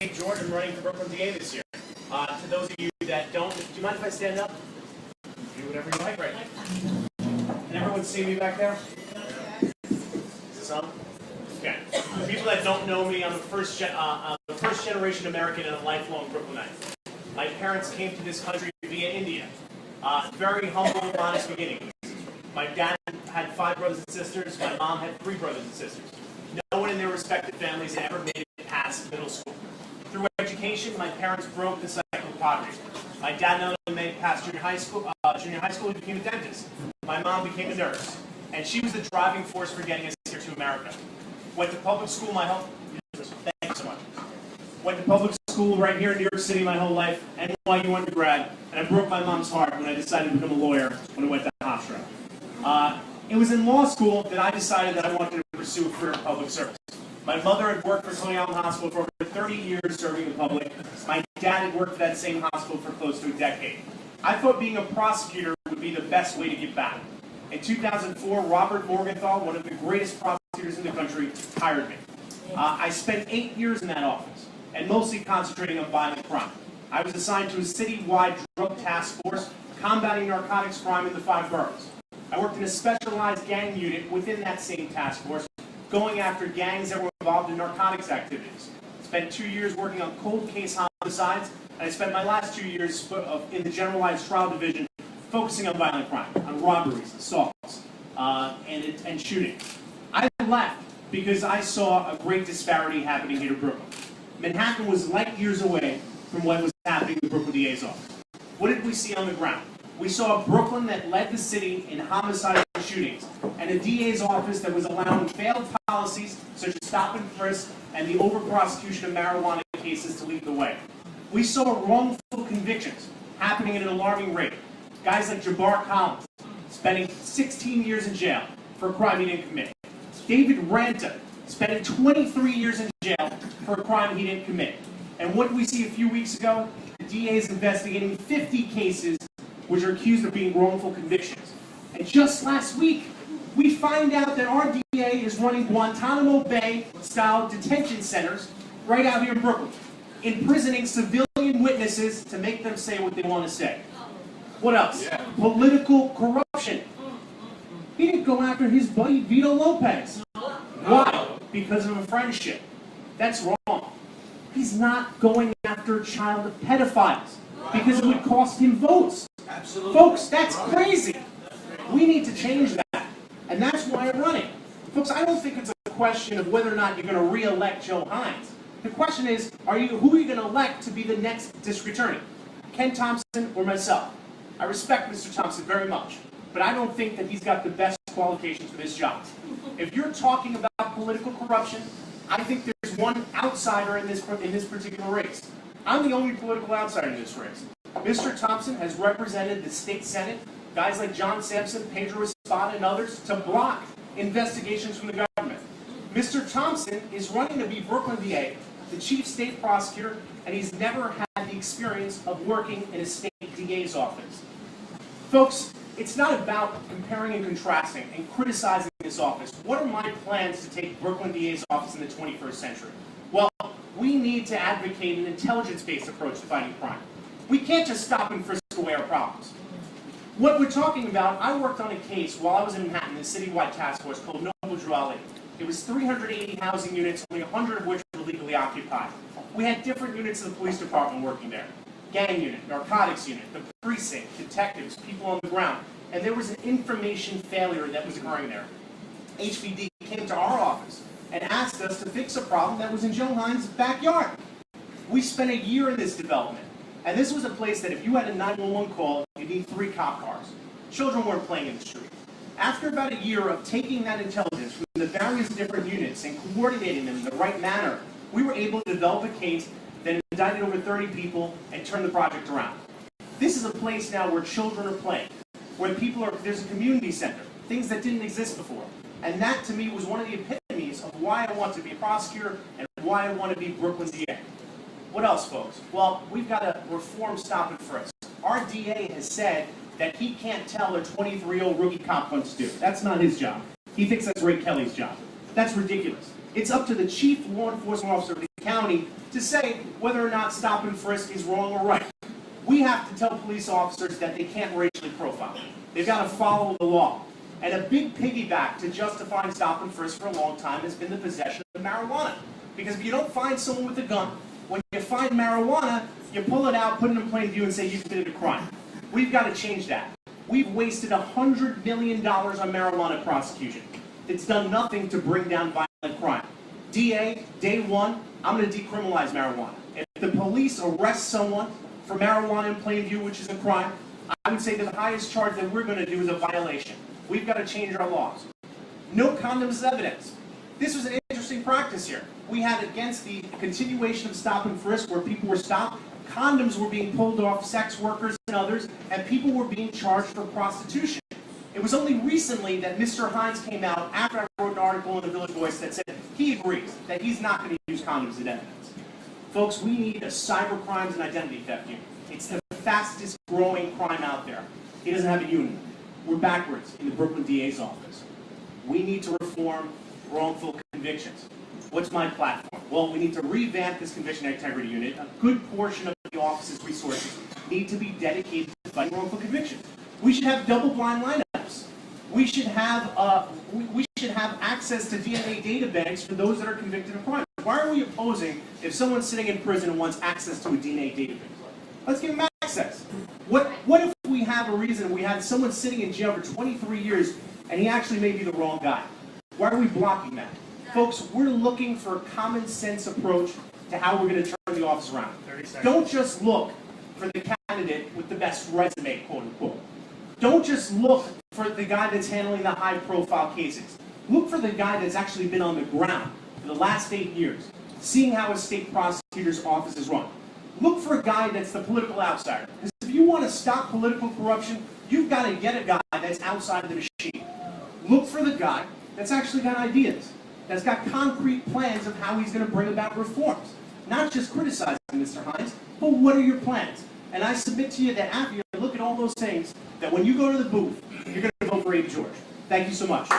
Abe George. I'm running for Brooklyn DA this year. To those of you that don't, do you mind if I stand up? Do whatever you like, right? Can everyone see me back there? Is this on? Okay. For people that don't know me, I'm a first generation American and a lifelong Brooklynite. My parents came to this country via India. Very humble, modest beginnings. My dad had 5 brothers and sisters. My mom had 3 brothers and sisters. No one in their respective families ever made it past middle school. Through education, my parents broke the cycle of poverty. My dad not only made it past junior high school, he became a dentist. My mom became a nurse. And she was the driving force for getting us here to America. Went to public school thank you so much. Went to public school right here in New York City my whole life, NYU undergrad, and I broke my mom's heart when I decided to become a lawyer when I went to Hofstra. It was in law school that I decided that I wanted to pursue a career in public service. My mother had worked for Tony Allen Hospital for over 30 years serving the public. My dad had worked for that same hospital for close to a decade. I thought being a prosecutor would be the best way to give back. In 2004, Robert Morgenthau, one of the greatest prosecutors in the country, hired me. I spent 8 years in that office, and mostly concentrating on violent crime. I was assigned to a citywide drug task force combating narcotics crime in the 5 boroughs. I worked in a specialized gang unit within that same task force, going after gangs that were involved in narcotics activities. Spent 2 years working on cold case homicides, and I spent my last 2 years in the generalized trial division focusing on violent crime, on robberies, assaults, and shooting. I left because I saw a great disparity happening here in Brooklyn. Manhattan was light years away from what was happening in the Brooklyn DA's office. What did we see on the ground? We saw a Brooklyn that led the city in homicides and shootings, and a DA's office that was allowing failed policies such as stop and frisk and the over-prosecution of marijuana cases to lead the way. We saw wrongful convictions happening at an alarming rate. Guys like Jabbar Collins spending 16 years in jail for a crime he didn't commit. David Ranta spending 23 years in jail for a crime he didn't commit. And what did we see a few weeks ago? The DA is investigating 50 cases which are accused of being wrongful convictions. And just last week, we find out that our DA is running Guantanamo Bay-style detention centers right out here in Brooklyn, imprisoning civilian witnesses to make them say what they want to say. What else? Yeah. Political corruption. He didn't go after his buddy Vito Lopez. Why? Because of a friendship. That's wrong. He's not going after child pedophiles because it would cost him votes. Absolutely. Folks, that's crazy. We need to change that. And that's why I'm running. Folks, I don't think it's a question of whether or not you're going to re-elect Joe Hines. The question is, who are you going to elect to be the next district attorney? Ken Thompson or myself? I respect Mr. Thompson very much, but I don't think that he's got the best qualifications for this job. If you're talking about political corruption, I think there's one outsider in this particular race. I'm the only political outsider in this race. Mr. Thompson has represented the state senate, guys like John Sampson, Pedro Espada, and others, to block investigations from the government. Mr. Thompson is running to be Brooklyn DA, the chief state prosecutor, and he's never had the experience of working in a state DA's office. Folks, it's not about comparing and contrasting and criticizing this office. What are my plans to take Brooklyn DA's office in the 21st century? Well, we need to advocate an intelligence-based approach to fighting crime. We can't just stop and frisk away our problems. What we're talking about, I worked on a case while I was in Manhattan, a citywide task force called Noble Drew Ali. It was 380 housing units, only 100 of which were legally occupied. We had different units of the police department working there. Gang unit, narcotics unit, the precinct, detectives, people on the ground. And there was an information failure that was occurring there. HPD came to our office and asked us to fix a problem that was in Joe Hines' backyard. We spent a year in this development. And this was a place that if you had a 911 call, you'd need 3 cop cars. Children weren't playing in the street. After about a year of taking that intelligence from the various different units and coordinating them in the right manner, we were able to develop a case that indicted over 30 people and turned the project around. This is a place now where children are playing, where there's a community center, things that didn't exist before. And that, to me, was one of the epitomes of why I want to be a prosecutor and why I want to be Brooklyn DA. What else, folks? Well, we've got to reform stop and frisk. Our DA has said that he can't tell a 23-year-old rookie cop what to do. That's not his job. He thinks that's Ray Kelly's job. That's ridiculous. It's up to the chief law enforcement officer of the county to say whether or not stop and frisk is wrong or right. We have to tell police officers that they can't racially profile. They've got to follow the law. And a big piggyback to justifying stop and frisk for a long time has been the possession of marijuana. Because if you don't find someone with a gun, when you find marijuana, you pull it out, put it in plain view, and say you committed a crime. We've got to change that. We've wasted $100 million on marijuana prosecution. It's done nothing to bring down violent crime. DA, day one, I'm going to decriminalize marijuana. If the police arrest someone for marijuana in plain view, which is a crime, I would say that the highest charge that we're going to do is a violation. We've got to change our laws. No condoms as evidence. This was an interesting practice here. We had against the continuation of stop and frisk where people were stopped, condoms were being pulled off sex workers and others, and people were being charged for prostitution. It was only recently that Mr. Hines came out after I wrote an article in the Village Voice that said he agrees that he's not going to use condoms as evidence. Folks, we need a cyber crimes and identity theft unit. It's the fastest growing crime out there. He doesn't have a unit. We're backwards in the Brooklyn DA's office. We need to reform wrongful convictions. What's my platform? Well, we need to revamp this conviction integrity unit. A good portion of the office's resources need to be dedicated to fighting wrongful convictions. We should have double-blind lineups. We should have access to DNA data banks for those that are convicted of crimes. Why are we opposing if someone's sitting in prison and wants access to a DNA database? Let's give them access. What if we have a reason we had someone sitting in jail for 23 years and he actually may be the wrong guy? Why are we blocking that? Folks, we're looking for a common sense approach to how we're going to turn the office around. Don't just look for the candidate with the best resume, quote unquote. Don't just look for the guy that's handling the high profile cases. Look for the guy that's actually been on the ground for the last 8 years, seeing how a state prosecutor's office is run. Look for a guy that's the political outsider. Because if you want to stop political corruption, you've got to get a guy that's outside of the machine. Look for the guy that's actually got ideas, that's got concrete plans of how he's going to bring about reforms. Not just criticizing Mr. Hines, but what are your plans? And I submit to you that after you look at all those things, that when you go to the booth, you're going to vote for Abe George. Thank you so much.